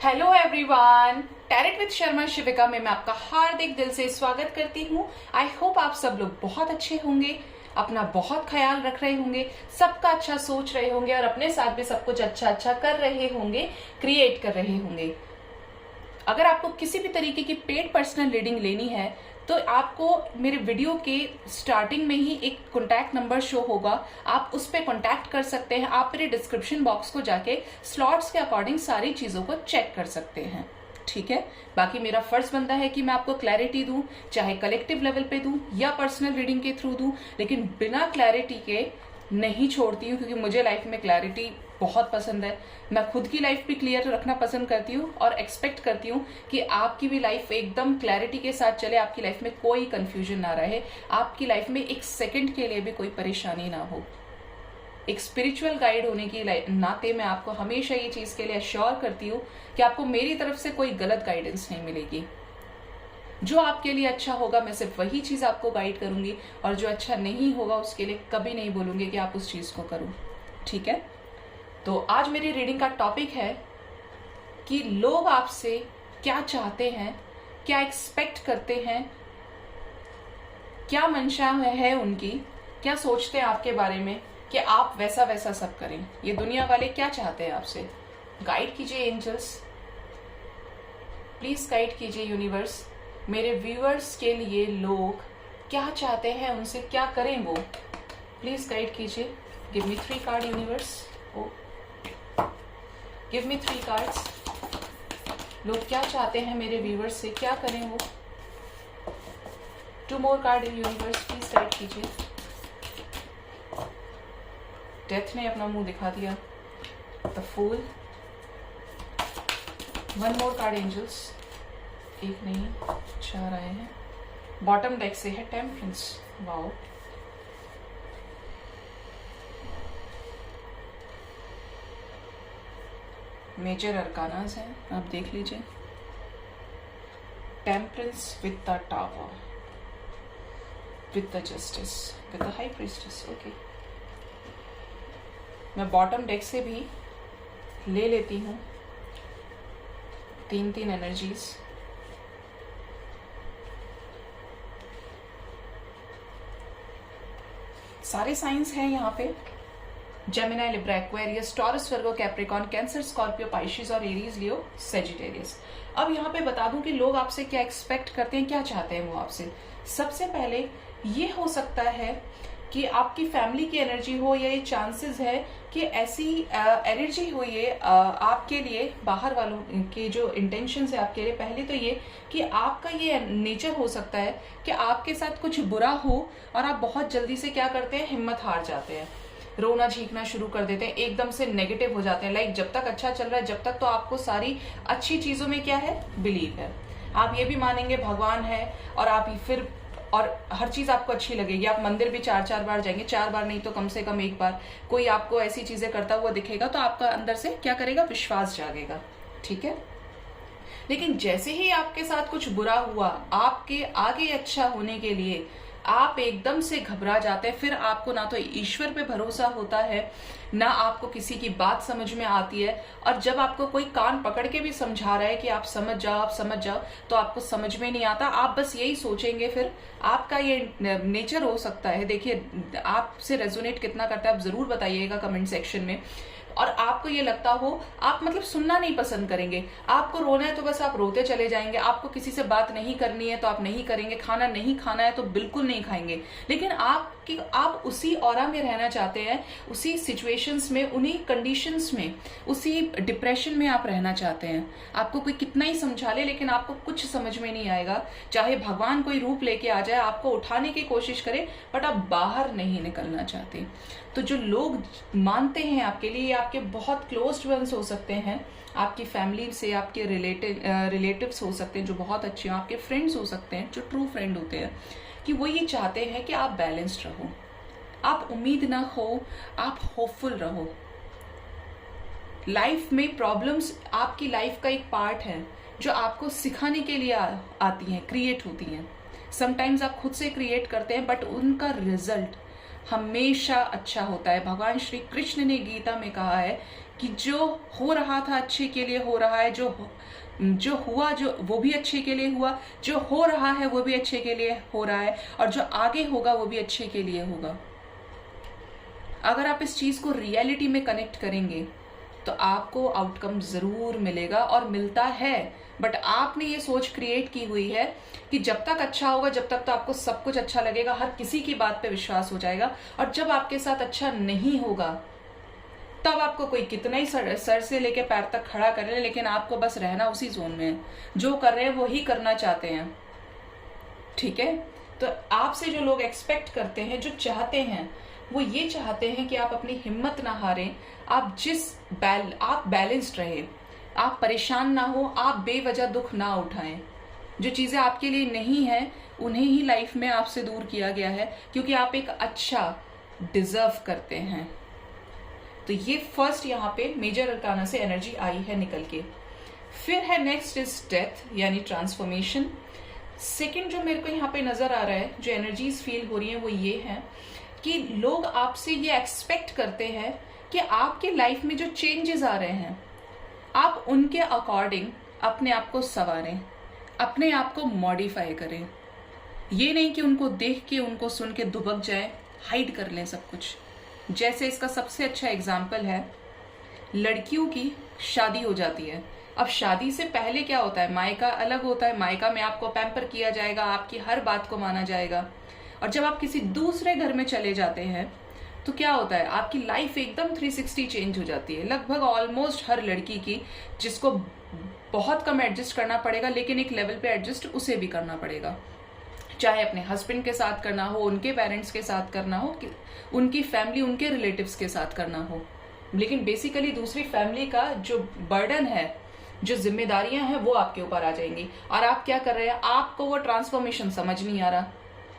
Hello everyone, tarot with Sharma Shivika में मैं आपका हार्दिक दिल से स्वागत करती हूँ। आई होप आप सब लोग बहुत अच्छे होंगे, अपना बहुत ख्याल रख रहे होंगे, सबका अच्छा सोच रहे होंगे और अपने साथ भी सब कुछ अच्छा अच्छा कर रहे होंगे, क्रिएट कर रहे होंगे। अगर आपको किसी भी तरीके की पेड पर्सनल रीडिंग लेनी है तो आपको मेरे वीडियो के स्टार्टिंग में ही एक कॉन्टैक्ट नंबर शो होगा, आप उस पर कॉन्टैक्ट कर सकते हैं। आप मेरे डिस्क्रिप्शन बॉक्स को जाके स्लॉट्स के अकॉर्डिंग सारी चीज़ों को चेक कर सकते हैं, ठीक है। बाकी मेरा फर्ज बनता है कि मैं आपको क्लैरिटी दूं, चाहे कलेक्टिव लेवल पे दूं या पर्सनल रीडिंग के थ्रू दूं, लेकिन बिना क्लैरिटी के नहीं छोड़ती हूँ, क्योंकि मुझे लाइफ में क्लैरिटी बहुत पसंद है। मैं खुद की लाइफ भी क्लियर रखना पसंद करती हूँ और एक्सपेक्ट करती हूँ कि आपकी भी लाइफ एकदम क्लैरिटी के साथ चले, आपकी लाइफ में कोई कंफ्यूजन ना रहे, आपकी लाइफ में एक सेकंड के लिए भी कोई परेशानी ना हो। एक स्पिरिचुअल गाइड होने की नाते मैं आपको हमेशा ये चीज के लिए अश्योर करती हूँ कि आपको मेरी तरफ से कोई गलत गाइडेंस नहीं मिलेगी। जो आपके लिए अच्छा होगा मैं सिर्फ वही चीज आपको गाइड करूंगी, और जो अच्छा नहीं होगा उसके लिए कभी नहीं बोलूंगी कि आप उस चीज को करो, ठीक है। तो आज मेरी रीडिंग का टॉपिक है कि लोग आपसे क्या चाहते हैं, क्या एक्सपेक्ट करते हैं, क्या मंशा है उनकी, क्या सोचते हैं आपके बारे में कि आप वैसा वैसा सब करें। ये दुनिया वाले क्या चाहते हैं आपसे। गाइड कीजिए एंजल्स, प्लीज गाइड कीजिए यूनिवर्स, मेरे व्यूअर्स के लिए लोग क्या चाहते हैं, उनसे क्या करें वो, प्लीज गाइड कीजिए। Give me 3 card universe. Oh give me 3 cards. लोग क्या चाहते हैं मेरे व्यूअर्स से, क्या करें वो। 2 more card universe, please guide कीजिए। डेथ ने अपना मुंह दिखा दिया, the fool. 1 more card angels, एक नहीं 4 आए हैं। बॉटम डेक से है टेम्परेंस, वाओ। मेजर अरकानास हैं, आप देख लीजिए। Temperance with the tower, with the justice, with the high priestess. Okay, मैं बॉटम डेक से भी ले लेती हूँ 3 एनर्जीज। सारे साइंस हैं यहाँ पे, जेमिनी, लिब्रा, एक्वेरियस, टॉरस, वर्गो, कैप्रिकॉर्न, कैंसर, स्कॉर्पियो, पाइशिस और एरीज, लियो, सेजिटेरियस। अब यहाँ पे बता दूं कि लोग आपसे क्या एक्सपेक्ट करते हैं, क्या चाहते हैं वो आपसे। सबसे पहले ये हो सकता है कि आपकी फैमिली की एनर्जी हो, या ये चांसेस है कि ऐसी एनर्जी हो ये आपके लिए, बाहर वालों के जो इंटेंशंस है आपके लिए। पहले तो ये कि आपका ये नेचर हो सकता है कि आपके साथ कुछ बुरा हो और आप बहुत जल्दी से क्या करते हैं, हिम्मत हार जाते हैं, रोना झींकना शुरू कर देते हैं, एकदम से नेगेटिव हो जाते हैं। लाइक जब तक अच्छा चल रहा है, जब तक तो आपको सारी अच्छी चीजों में क्या है, बिलीव है, आप ये भी मानेंगे भगवान है, और आप फिर और हर चीज आपको अच्छी लगेगी। आप मंदिर भी 4 बार जाएंगे, 4 बार नहीं तो कम से कम 1 बार कोई आपको ऐसी चीजें करता हुआ दिखेगा तो आपका अंदर से क्या करेगा, विश्वास जागेगा, ठीक है। लेकिन जैसे ही आपके साथ कुछ बुरा हुआ, आपके आगे अच्छा होने के लिए आप एकदम से घबरा जाते हैं। फिर आपको ना तो ईश्वर पे भरोसा होता है, ना आपको किसी की बात समझ में आती है, और जब आपको कोई कान पकड़ के भी समझा रहा है कि आप समझ जाओ, आप समझ जाओ, तो आपको समझ में नहीं आता। आप बस यही सोचेंगे। फिर आपका ये नेचर हो सकता है, देखिए आपसे रेजोनेट कितना करता है आप जरूर बताइएगा कमेंट सेक्शन में। और आपको ये लगता हो, आप मतलब सुनना नहीं पसंद करेंगे, आपको रोना है तो बस आप रोते चले जाएंगे, आपको किसी से बात नहीं करनी है तो आप नहीं करेंगे, खाना नहीं खाना है तो बिल्कुल नहीं खाएंगे। लेकिन आप उसी ऑरा में रहना चाहते हैं, उसी सिचुएशंस में, उन्हीं कंडीशंस में, उसी डिप्रेशन में आप रहना चाहते हैं। आपको कोई कितना ही समझा ले, लेकिन आपको कुछ समझ में नहीं आएगा। चाहे भगवान कोई रूप लेके आ जाए, आपको उठाने की कोशिश करे, बट आप बाहर नहीं निकलना चाहते। तो जो लोग मानते हैं आपके लिए, आपके बहुत क्लोज्ड वंस हो सकते हैं, आपकी फैमिली से, आपके रिलेटिव्स हो सकते हैं जो बहुत अच्छे हो, आपके फ्रेंड्स हो सकते हैं जो ट्रू फ्रेंड होते हैं, कि वो ये चाहते हैं कि आप बैलेंस्ड रहो, आप उम्मीद ना हो, आप होपफुल रहो। लाइफ में प्रॉब्लम्स आपकी लाइफ का एक पार्ट है जो आपको सिखाने के लिए आती हैं, क्रिएट होती हैं। समटाइम्स आप खुद से क्रिएट करते हैं, बट उनका रिजल्ट हमेशा अच्छा होता है। भगवान श्री कृष्ण ने गीता में कहा है कि जो हो रहा था अच्छे के लिए हो रहा है, जो हुआ जो वो भी अच्छे के लिए हुआ, जो हो रहा है वो भी अच्छे के लिए हो रहा है, और जो आगे होगा वो भी अच्छे के लिए होगा। अगर आप इस चीज को रियलिटी में कनेक्ट करेंगे तो आपको आउटकम जरूर मिलेगा, और मिलता है। बट आपने ये सोच क्रिएट की हुई है कि जब तक अच्छा होगा, जब तक तो आपको सब कुछ अच्छा लगेगा, हर किसी की बात पे विश्वास हो जाएगा, और जब आपके साथ अच्छा नहीं होगा तब आपको कोई कितना ही सर से लेके पैर तक खड़ा कर ले, लेकिन आपको बस रहना उसी जोन में है। जो कर रहे हैं वो ही करना चाहते हैं। ठीक है, तो आपसे जो लोग एक्सपेक्ट करते हैं, जो चाहते हैं, वो ये चाहते हैं कि आप अपनी हिम्मत ना हारें, आप बैलेंस्ड रहे, आप परेशान ना हो, आप बेवजह दुख ना उठाएं। जो चीजें आपके लिए नहीं है उन्हें ही लाइफ में आपसे दूर किया गया है, क्योंकि आप एक अच्छा डिजर्व करते हैं। तो ये फर्स्ट यहाँ पे मेजर अरकाना से एनर्जी आई है निकल के। फिर है नेक्स्ट इज डेथ, यानी ट्रांसफॉर्मेशन। सेकंड जो मेरे को यहाँ पे नजर आ रहा है, जो एनर्जीज फील हो रही है, वो ये है कि लोग आपसे ये एक्सपेक्ट करते हैं कि आपके लाइफ में जो चेंजेस आ रहे हैं, आप उनके अकॉर्डिंग अपने आप को संवारें, अपने आप को मॉडिफाई करें। ये नहीं कि उनको देख के, उनको सुन के दुबक जाए, हाइड कर लें सब कुछ। जैसे इसका सबसे अच्छा एग्जाम्पल है, लड़कियों की शादी हो जाती है। अब शादी से पहले क्या होता है, मायका अलग होता है, मायका में आपको पैम्पर किया जाएगा, आपकी हर बात को माना जाएगा। और जब आप किसी दूसरे घर में चले जाते हैं तो क्या होता है, आपकी लाइफ एकदम 360 चेंज हो जाती है। लगभग ऑलमोस्ट हर लड़की की, जिसको बहुत कम एडजस्ट करना पड़ेगा, लेकिन एक लेवल पे एडजस्ट उसे भी करना पड़ेगा। चाहे अपने हस्बैंड के साथ करना हो, उनके पेरेंट्स के साथ करना हो, उनकी फैमिली, उनके रिलेटिव्स के साथ करना हो, लेकिन बेसिकली दूसरी फैमिली का जो बर्डन है, जो जिम्मेदारियां हैं, वो आपके ऊपर आ जाएंगी। और आप क्या कर रहे हैं, आपको वो ट्रांसफॉर्मेशन समझ नहीं आ रहा।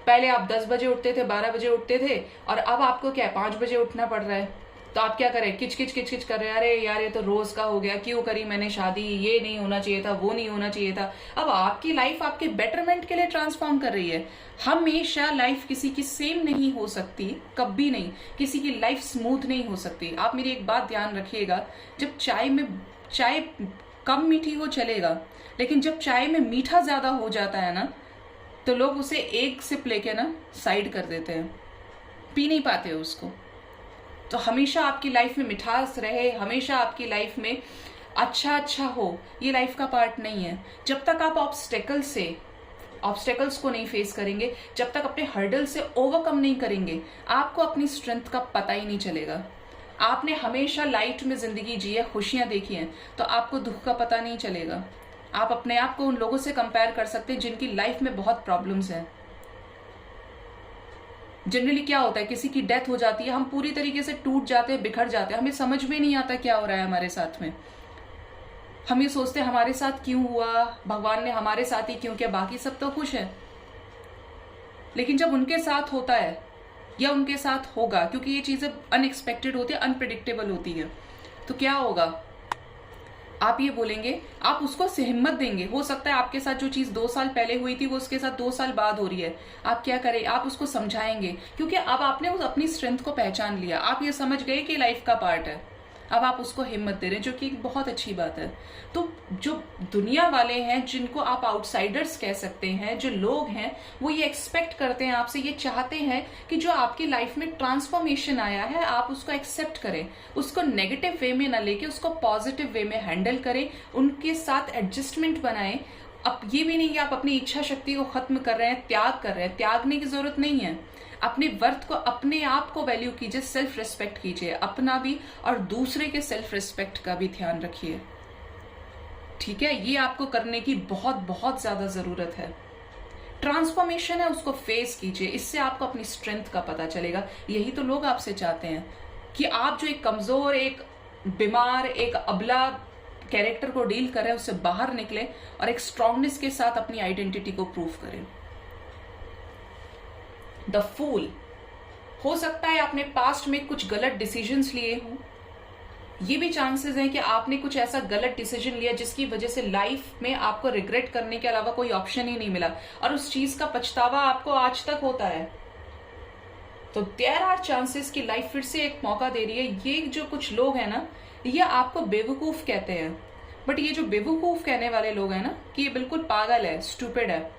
पहले आप 10 बजे उठते थे, 12 बजे उठते थे, और अब आपको क्या 5 बजे उठना पड़ रहा है। तो आप क्या करें, किच किच कर रहे हैं, अरे यार ये तो रोज का हो गया, क्यों करी मैंने शादी, ये नहीं होना चाहिए था, वो नहीं होना चाहिए था। अब आपकी लाइफ आपके बेटरमेंट के लिए ट्रांसफॉर्म कर रही है। हमेशा लाइफ किसी की सेम नहीं हो सकती, कभी नहीं। किसी की लाइफ स्मूथ नहीं हो सकती। आप मेरी एक बात ध्यान रखिएगा, जब चाय कम मीठी हो चलेगा, लेकिन जब चाय में मीठा ज्यादा हो जाता है ना, तो लोग उसे एक सिप लेके ना साइड कर देते हैं, पी नहीं पाते उसको। तो हमेशा आपकी लाइफ में मिठास रहे, हमेशा आपकी लाइफ में अच्छा हो, ये लाइफ का पार्ट नहीं है। जब तक आप ऑब्स्टेकल्स को नहीं फेस करेंगे, जब तक अपने हर्डल से ओवरकम नहीं करेंगे, आपको अपनी स्ट्रेंथ का पता ही नहीं चलेगा। आपने हमेशा लाइट में जिंदगी जी है, खुशियां देखी हैं, तो आपको दुख का पता नहीं चलेगा। आप अपने आप को उन लोगों से कंपेयर कर सकते हैं जिनकी लाइफ में बहुत प्रॉब्लम्स हैं। जनरली क्या होता है, किसी की डेथ हो जाती है, हम पूरी तरीके से टूट जाते हैं, बिखर जाते हैं, हमें समझ में नहीं आता क्या हो रहा है हमारे साथ में। हम ये सोचते हैं हमारे साथ क्यों हुआ, भगवान ने हमारे साथ ही क्यों किया, बाकी सब तो खुश है। लेकिन जब उनके साथ होता है या उनके साथ होगा, क्योंकि ये चीजें अनएक्सपेक्टेड होती है, अनप्रिडिक्टेबल होती है, तो क्या होगा, आप ये बोलेंगे, आप उसको हिम्मत देंगे। हो सकता है आपके साथ जो चीज 2 साल पहले हुई थी वो उसके साथ 2 साल बाद हो रही है। आप क्या करें, आप उसको समझाएंगे, क्योंकि अब आपने उस अपनी स्ट्रेंथ को पहचान लिया, आप ये समझ गए कि लाइफ का पार्ट है। अब आप उसको हिम्मत दे रहे हैं, जो कि एक बहुत अच्छी बात है। तो जो दुनिया वाले हैं, जिनको आप आउटसाइडर्स कह सकते हैं, जो लोग हैं, वो ये एक्सपेक्ट करते हैं आपसे, ये चाहते हैं कि जो आपकी लाइफ में ट्रांसफॉर्मेशन आया है, आप उसको एक्सेप्ट करें, उसको नेगेटिव वे में ना लेके उसको पॉजिटिव वे में हैंडल करें, उनके साथ एडजस्टमेंट बनाएं। अब ये भी नहीं कि आप अपनी इच्छा शक्ति को खत्म कर रहे हैं, त्याग कर रहे हैं, त्यागने की जरूरत नहीं है। अपने वर्थ को, अपने आप को वैल्यू कीजिए, सेल्फ रिस्पेक्ट कीजिए, अपना भी और दूसरे के सेल्फ रिस्पेक्ट का भी ध्यान रखिए। ठीक है, ये आपको करने की बहुत बहुत ज्यादा जरूरत है। ट्रांसफॉर्मेशन है, उसको फेस कीजिए, इससे आपको अपनी स्ट्रेंथ का पता चलेगा। यही तो लोग आपसे चाहते हैं कि आप जो एक कमजोर, एक बीमार, एक अबला कैरेक्टर को डील कर रहे हैं, उससे बाहर निकले और एक स्ट्रांगनेस के साथ अपनी आइडेंटिटी को प्रूव करें। द फूल, हो सकता है आपने पास्ट में कुछ गलत डिसीजंस लिए हों, ये भी चांसेस हैं कि आपने कुछ ऐसा गलत डिसीजन लिया जिसकी वजह से लाइफ में आपको रिग्रेट करने के अलावा कोई ऑप्शन ही नहीं मिला, और उस चीज का पछतावा आपको आज तक होता है। तो देयर आर चांसेस कि लाइफ फिर से एक मौका दे रही है। ये जो कुछ लोग हैं ना, ये आपको बेवकूफ कहते हैं, बट ये जो बेवकूफ कहने वाले लोग हैं ना कि ये बिल्कुल पागल है, स्टूपिड है,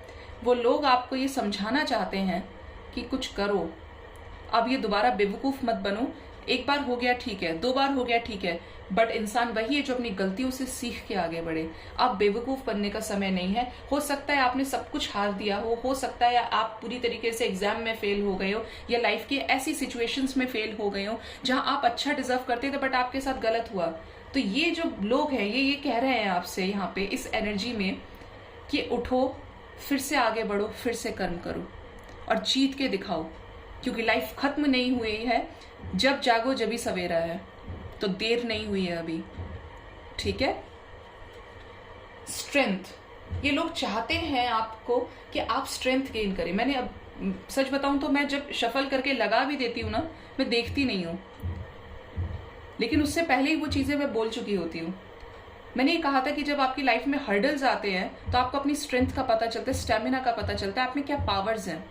वो लोग आपको ये समझाना चाहते हैं कि कुछ करो, अब ये दोबारा बेवकूफ मत बनो। एक बार हो गया ठीक है, 2 बार हो गया ठीक है, बट इंसान वही है जो अपनी गलतियों से सीख के आगे बढ़े। अब बेवकूफ बनने का समय नहीं है। हो सकता है आपने सब कुछ हार दिया हो सकता है आप पूरी तरीके से एग्जाम में फेल हो गए हो, या लाइफ की ऐसी सिचुएशंस में फेल हो गए हो जहां आप अच्छा डिजर्व करते थे बट आपके साथ गलत हुआ। तो ये जो लोग हैं ये कह रहे हैं आपसे यहाँ पे इस एनर्जी में कि उठो, फिर से आगे बढ़ो, फिर से कर्म करो और जीत के दिखाओ, क्योंकि लाइफ खत्म नहीं हुई है। जब जागो जभी सवेरा है, तो देर नहीं हुई है अभी, ठीक है। स्ट्रेंथ, ये लोग चाहते हैं आपको कि आप स्ट्रेंथ गेन करें। मैंने अब सच बताऊं तो मैं जब शफल करके लगा भी देती हूं ना, मैं देखती नहीं हूं, लेकिन उससे पहले ही वो चीजें मैं बोल चुकी होती हूँ। मैंने ये कहा था कि जब आपकी लाइफ में हर्डल्स आते हैं तो आपको अपनी स्ट्रेंथ का पता चलता है, स्टेमिना का पता चलता है, आप में क्या पावर्स हैं,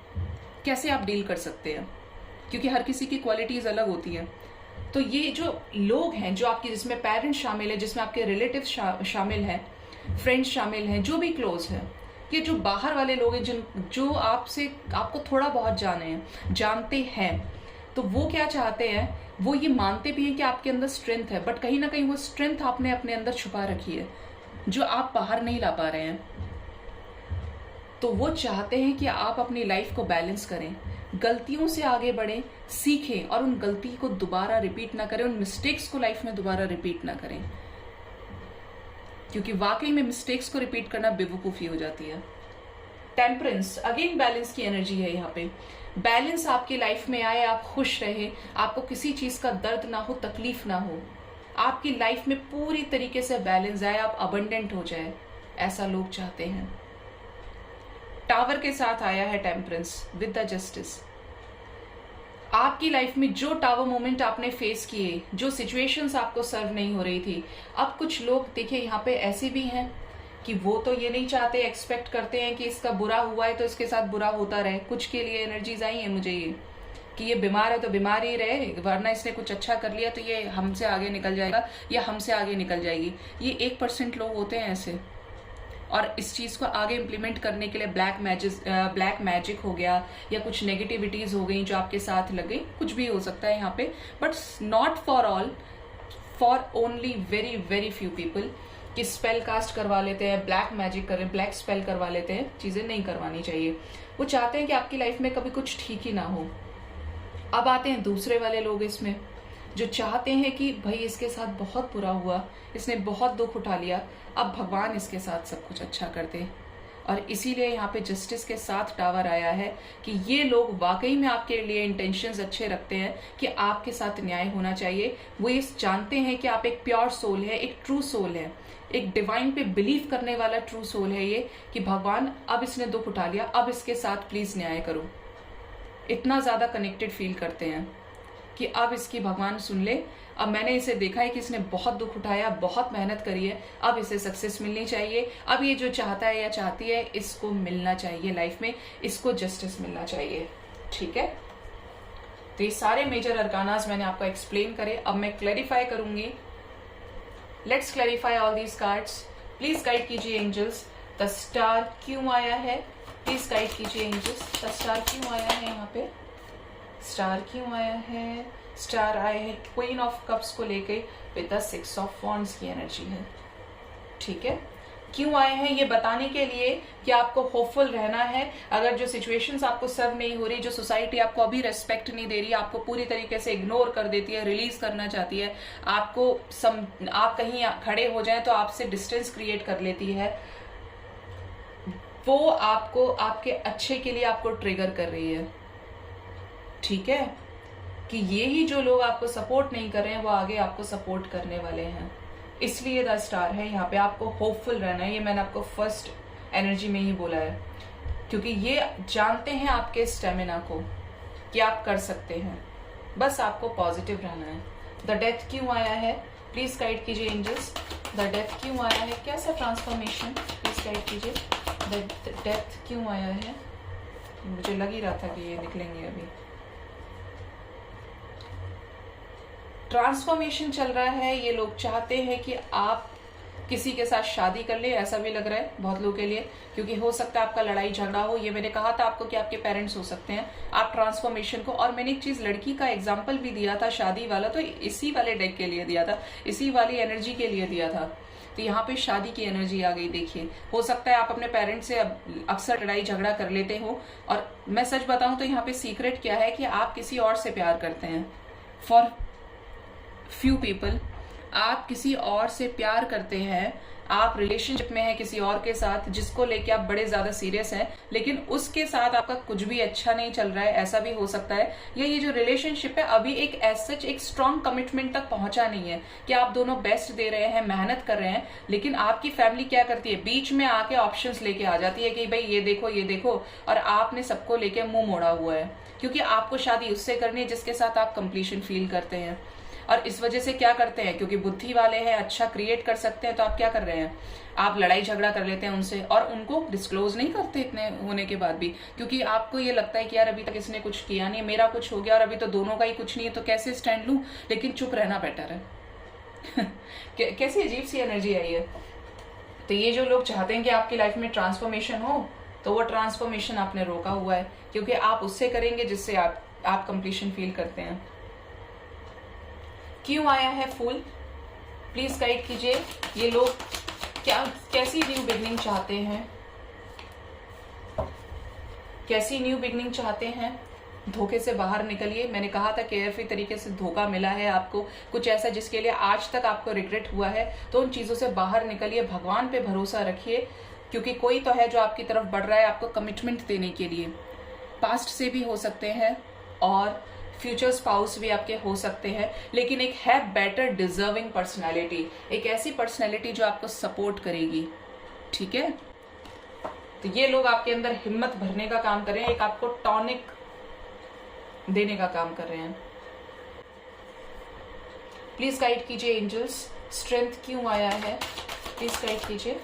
कैसे आप डील कर सकते हैं, क्योंकि हर किसी की क्वालिटीज अलग होती हैं। तो ये जो लोग हैं जो आपकी, जिसमें पेरेंट्स शामिल है, जिसमें आपके रिलेटिव्स शामिल हैं, फ्रेंड्स शामिल हैं, जो भी क्लोज है, ये जो बाहर वाले लोग हैं जो आपको थोड़ा बहुत जानते हैं, तो वो क्या चाहते हैं, वो ये मानते भी हैं कि आपके अंदर स्ट्रेंथ है, बट कहीं ना कहीं वो स्ट्रेंथ आपने अपने अंदर छुपा रखी है जो आप बाहर नहीं ला पा रहे हैं। तो वो चाहते हैं कि आप अपनी लाइफ को बैलेंस करें, गलतियों से आगे बढ़ें, सीखें और उन गलती को दोबारा रिपीट ना करें, उन मिस्टेक्स को लाइफ में दोबारा रिपीट ना करें, क्योंकि वाकई में मिस्टेक्स को रिपीट करना बेवकूफी हो जाती है। टेम्परेंस, अगेन बैलेंस की एनर्जी है यहाँ पे। बैलेंस आपकी लाइफ में आए, आप खुश रहे, आपको किसी चीज का दर्द ना हो, तकलीफ ना हो, आपकी लाइफ में पूरी तरीके से बैलेंस आए, आप अबंडेंट हो जाए, ऐसा लोग चाहते हैं। टावर के साथ आया है टेम्परेंस विद द जस्टिस। आपकी लाइफ में जो टावर मोमेंट आपने फेस किए, जो सिचुएशंस आपको सर्व नहीं हो रही थी, अब कुछ लोग देखिए यहाँ पे ऐसे भी हैं कि वो तो ये नहीं चाहते, एक्सपेक्ट करते हैं कि इसका बुरा हुआ है तो इसके साथ बुरा होता रहे। कुछ के लिए एनर्जीज आई है मुझे ये कि ये बीमार है तो बीमार ही रहे, वरना इसने कुछ अच्छा कर लिया तो ये हमसे आगे निकल जाएगा या हमसे आगे निकल जाएगी। ये 1% लोग होते हैं ऐसे, और इस चीज को आगे इम्प्लीमेंट करने के लिए ब्लैक मैजिक हो गया या कुछ नेगेटिविटीज हो गई जो आपके साथ लग गई, कुछ भी हो सकता है यहाँ पे, but not for all, for only very very few people कि स्पेल कास्ट करवा लेते हैं, ब्लैक मैजिक करें, ब्लैक स्पेल करवा लेते हैं। चीजें नहीं करवानी चाहिए। वो चाहते हैं कि आपकी लाइफ में कभी कुछ ठीक ही ना हो। अब आते हैं दूसरे वाले लोग इसमें, जो चाहते हैं कि भाई इसके साथ बहुत बुरा हुआ, इसने बहुत दुख उठा लिया, अब भगवान इसके साथ सब कुछ अच्छा कर दे। और इसीलिए यहाँ पे जस्टिस के साथ टावर आया है कि ये लोग वाकई में आपके लिए इंटेंशंस अच्छे रखते हैं कि आपके साथ न्याय होना चाहिए। वो ये जानते हैं कि आप एक प्योर सोल है, एक ट्रू सोल है, एक डिवाइन पे बिलीव करने वाला ट्रू सोल है ये, कि भगवान अब इसने दुख उठा लिया, अब इसके साथ प्लीज न्याय करो। इतना ज्यादा कनेक्टेड फील करते हैं कि अब इसकी भगवान सुन ले, अब मैंने इसे देखा है कि इसने बहुत दुख उठाया, बहुत मेहनत करी है, अब इसे सक्सेस मिलनी चाहिए, अब ये जो चाहता है या चाहती है इसको मिलना चाहिए लाइफ में, इसको जस्टिस मिलना चाहिए। ठीक है, तो ये सारे मेजर अरकानास मैंने आपको एक्सप्लेन करे। अब मैं क्लैरिफाई करूंगी। Let's clarify all these cards. Please guide कीजिए एंजल्स, द स्टार क्यों आया है, प्लीज गाइड कीजिए एंजल्स, द स्टार क्यों आया है, यहाँ पे स्टार क्यों आया है। स्टार आए हैं क्वीन ऑफ कप्स को लेके विद द 6 ऑफ वॉन्ड्स की एनर्जी है। ठीक है, क्यों आए हैं ये बताने के लिए कि आपको होपफुल रहना है। अगर जो सिचुएशंस आपको सर्व नहीं हो रही, जो सोसाइटी आपको अभी रेस्पेक्ट नहीं दे रही, आपको पूरी तरीके से इग्नोर कर देती है, रिलीज करना चाहती है, आप कहीं खड़े हो जाए तो आपसे डिस्टेंस क्रिएट कर लेती है, वो आपको आपके अच्छे के लिए आपको ट्रिगर कर रही है। ठीक है, कि ये ही जो लोग आपको सपोर्ट नहीं कर रहे हैं वो आगे आपको सपोर्ट करने वाले हैं, इसलिए द स्टार है यहाँ पे। आपको होपफुल रहना है, ये मैंने आपको फर्स्ट एनर्जी में ही बोला है, क्योंकि ये जानते हैं आपके स्टेमिना को कि आप कर सकते हैं, बस आपको पॉजिटिव रहना है। द डेथ क्यों आया है, प्लीज गाइड कीजिए एंजल्स, द डेथ क्यों आया है, कैसा ट्रांसफॉर्मेशन, प्लीज गाइड कीजिए। द डेथ क्यों आया है, मुझे लग ही रहा था कि ये निकलेंगे अभी। ट्रांसफॉर्मेशन चल रहा है। ये लोग चाहते हैं कि आप किसी के साथ शादी कर ले, ऐसा भी लग रहा है बहुत लोगों के लिए, क्योंकि हो सकता है आपका लड़ाई झगड़ा हो। ये मैंने कहा था आपको कि आपके पेरेंट्स हो सकते हैं। आप ट्रांसफॉर्मेशन को, और मैंने एक चीज लड़की का एग्जाम्पल भी दिया था शादी वाला, तो इसी वाले डेक के लिए दिया था, इसी वाली एनर्जी के लिए दिया था। तो यहाँ पे शादी की एनर्जी आ गई। देखिए, हो सकता है आप अपने पेरेंट्स से अक्सर लड़ाई झगड़ा कर लेते हो, और मैं सच बताऊं तो यहाँ पे सीक्रेट क्या है कि आप किसी और से प्यार करते हैं। फॉर फ्यू पीपल, आप किसी और से प्यार करते हैं, आप रिलेशनशिप में हैं किसी और के साथ जिसको लेके आप बड़े ज्यादा सीरियस हैं, लेकिन उसके साथ आपका कुछ भी अच्छा नहीं चल रहा है, ऐसा भी हो सकता है। या ये जो रिलेशनशिप है अभी एक एज सच एक स्ट्रांग कमिटमेंट तक पहुंचा नहीं है कि आप दोनों बेस्ट दे रहे हैं, मेहनत कर रहे हैं, लेकिन आपकी फैमिली क्या करती है, बीच में आके ऑप्शंस लेके आ जाती है कि भाई ये देखो, और आपने सबको लेके मुंह मोड़ा हुआ है, क्योंकि आपको शादी उससे करनी है जिसके साथ आप कंप्लीशन फील करते हैं। और इस वजह से क्या करते हैं, क्योंकि बुद्धि वाले हैं, अच्छा क्रिएट कर सकते हैं, तो आप क्या कर रहे हैं, आप लड़ाई झगड़ा कर लेते हैं उनसे, और उनको डिस्क्लोज नहीं करते इतने होने के बाद भी, क्योंकि आपको ये लगता है कि यार अभी तक इसने कुछ किया नहीं, मेरा कुछ हो गया और अभी तो दोनों का ही कुछ नहीं है, तो कैसे स्टैंड लूं, लेकिन चुप रहना बेटर है। कैसी अजीब सी एनर्जी आई है। तो ये जो लोग चाहते हैं कि आपकी लाइफ में ट्रांसफॉर्मेशन हो, तो वो ट्रांसफॉर्मेशन आपने रोका हुआ है, क्योंकि आप उससे करेंगे जिससे आप कंप्लीशन फील करते हैं। क्यों आया है फूल, प्लीज गाइड कीजिए। ये लोग कैसी न्यू बिगनिंग चाहते हैं, कैसी न्यू बिगनिंग चाहते हैं। धोखे से बाहर निकलिए। मैंने कहा था केयरफ्री तरीके से धोखा मिला है आपको, कुछ ऐसा जिसके लिए आज तक आपको रिग्रेट हुआ है, तो उन चीजों से बाहर निकलिए, भगवान पे भरोसा रखिए, क्योंकि कोई तो है जो आपकी तरफ बढ़ रहा है आपको कमिटमेंट देने के लिए। पास्ट से भी हो सकते हैं और फ्यूचर स्पाउस भी आपके हो सकते हैं, लेकिन एक है बेटर डिजर्विंग पर्सनालिटी, एक ऐसी पर्सनालिटी जो आपको सपोर्ट करेगी, ठीक है। तो ये लोग आपके अंदर हिम्मत भरने का काम कर रहे हैं, एक आपको टॉनिक देने का काम कर रहे हैं। प्लीज गाइड कीजिए एंजल्स, स्ट्रेंथ क्यों आया है, प्लीज गाइड कीजिए।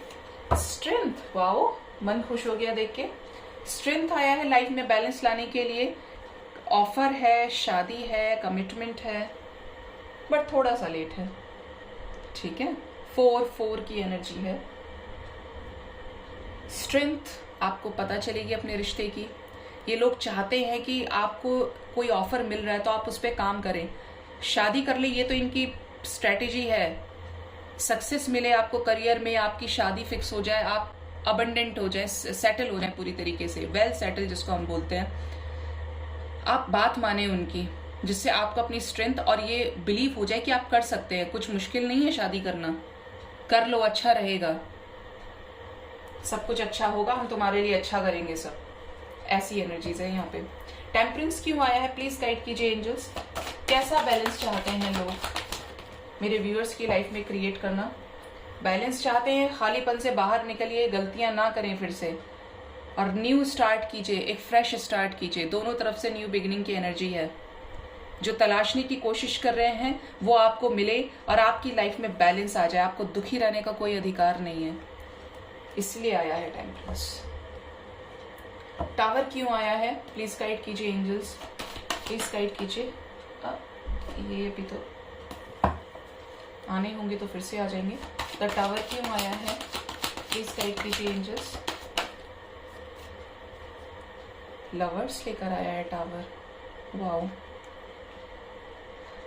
स्ट्रेंथ, वाओ, मन खुश हो गया देख के। स्ट्रेंथ आया है लाइफ में बैलेंस लाने के लिए। ऑफर है, शादी है, कमिटमेंट है, बट थोड़ा सा लेट है, ठीक है। 4 की एनर्जी है। स्ट्रेंथ आपको पता चलेगी अपने रिश्ते की। ये लोग चाहते हैं कि आपको कोई ऑफर मिल रहा है तो आप उस पर काम करें, शादी कर ले, ये तो इनकी स्ट्रेटेजी है। सक्सेस मिले आपको करियर में, आपकी शादी फिक्स हो जाए, आप अबंडेंट हो जाए, सेटल हो जाए पूरी तरीके से, वेल सेटल जिसको हम बोलते हैं। आप बात माने उनकी, जिससे आपको अपनी स्ट्रेंथ और ये बिलीव हो जाए कि आप कर सकते हैं, कुछ मुश्किल नहीं है शादी करना, कर लो, अच्छा रहेगा, सब कुछ अच्छा होगा, हम तुम्हारे लिए अच्छा करेंगे सब, ऐसी एनर्जीज है यहाँ पे। टेम्परेंस क्यों आया है, प्लीज गाइड कीजिए एंजल्स। कैसा बैलेंस चाहते हैं लोग मेरे व्यूअर्स की लाइफ में क्रिएट करना, बैलेंस चाहते हैं, खालीपन से बाहर निकलिए, गलतियां ना करें फिर से, और न्यू स्टार्ट कीजिए, एक फ्रेश स्टार्ट कीजिए। दोनों तरफ से न्यू बिगिनिंग की एनर्जी है। जो तलाशने की कोशिश कर रहे हैं वो आपको मिले और आपकी लाइफ में बैलेंस आ जाए, आपको दुखी रहने का कोई अधिकार नहीं है, इसलिए आया है टेम्परेंस। टावर क्यों आया है, प्लीज गाइड कीजिए एंजल्स, प्लीज गाइड कीजिए। ये अभी तो आने होंगे तो फिर से आ जाएंगे। द टावर क्यों आया है, प्लीज गाइड कीजिए एंजल्स। लवर्स लेकर आया है टावर, वाओ।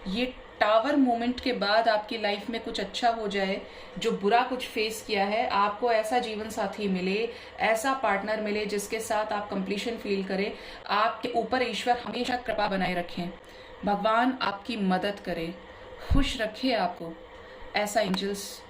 ये टावर मोमेंट के बाद आपकी लाइफ में कुछ अच्छा हो जाए, जो बुरा कुछ फेस किया है, आपको ऐसा जीवन साथी मिले, ऐसा पार्टनर मिले जिसके साथ आप कंप्लीशन फील करें, आपके ऊपर ईश्वर हमेशा कृपा बनाए रखें, भगवान आपकी मदद करे, खुश रखे आपको, ऐसा एंजल्स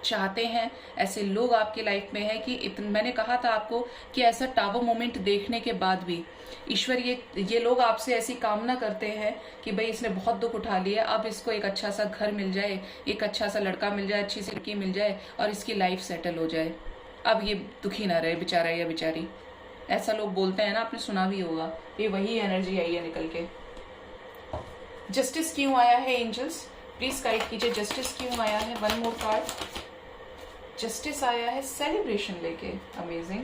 चाहते हैं। ऐसे लोग आपकी लाइफ में है कि मैंने कहा था आपको कि ऐसा टावर मोमेंट देखने के बाद भी ईश्वर ये लोग आपसे ऐसी कामना करते हैं कि भाई इसने बहुत दुख उठा लिया, अब इसको एक अच्छा सा घर मिल जाए, एक अच्छा सा लड़का मिल जाए, अच्छी सी लड़की मिल जाए और इसकी लाइफ सेटल हो जाए, अब ये दुखी ना रहे बेचारा या बेचारी। ऐसा लोग बोलते हैं ना, आपने सुना भी होगा। ये वही एनर्जी आई है निकल के। जस्टिस क्यों आया है एंजल्स, प्लीज गाइड कीजिए। जस्टिस क्यों आया है, वन मोर कार्ड। जस्टिस आया है सेलिब्रेशन लेके, अमेजिंग।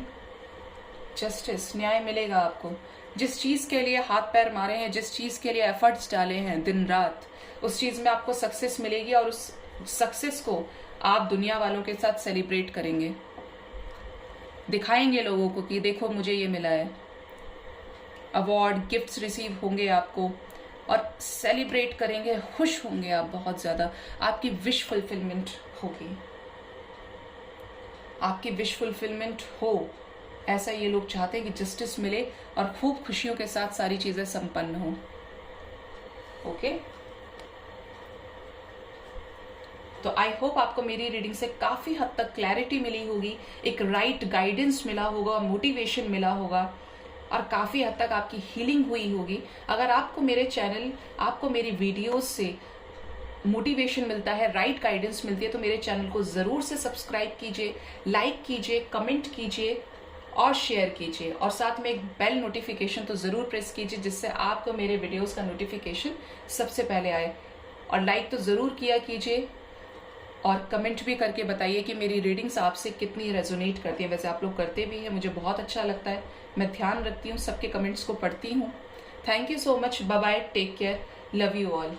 जस्टिस, न्याय मिलेगा आपको। जिस चीज के लिए हाथ पैर मारे हैं, जिस चीज के लिए एफर्ट्स डाले हैं दिन रात, उस चीज में आपको सक्सेस मिलेगी और उस सक्सेस को आप दुनिया वालों के साथ सेलिब्रेट करेंगे, दिखाएंगे लोगों को कि देखो मुझे ये मिला है। अवार्ड, गिफ्ट्स रिसीव होंगे आपको और सेलिब्रेट करेंगे, खुश होंगे आप बहुत ज्यादा। आपकी विश फुलफिलमेंट होगी, आपकी विश फुलफिलमेंट हो, ऐसा ये लोग चाहते हैं कि जस्टिस मिले और खूब खुशियों के साथ सारी चीजें संपन्न हो। ओके, तो आई होप आपको मेरी रीडिंग से काफी हद तक क्लैरिटी मिली होगी, एक राइट गाइडेंस मिला होगा, मोटिवेशन मिला होगा और काफी हद तक आपकी हीलिंग हुई होगी। अगर आपको मेरे चैनल, आपको मेरी वीडियोस से मोटिवेशन मिलता है, राइट गाइडेंस मिलती है, तो मेरे चैनल को जरूर से सब्सक्राइब कीजिए, लाइक कीजिए, कमेंट कीजिए और शेयर कीजिए और साथ में एक बेल नोटिफिकेशन तो जरूर प्रेस कीजिए जिससे आपको मेरे वीडियोस का नोटिफिकेशन सबसे पहले आए। और लाइक तो जरूर किया कीजिए और कमेंट भी करके बताइए कि मेरी रीडिंग्स आपसे कितनी रेजोनेट करती है। वैसे आप लोग करते भी हैं, मुझे बहुत अच्छा लगता है, मैं ध्यान रखती हूँ, सबके कमेंट्स को पढ़ती हूँ। Thank you so much, bye bye, take care, love you all.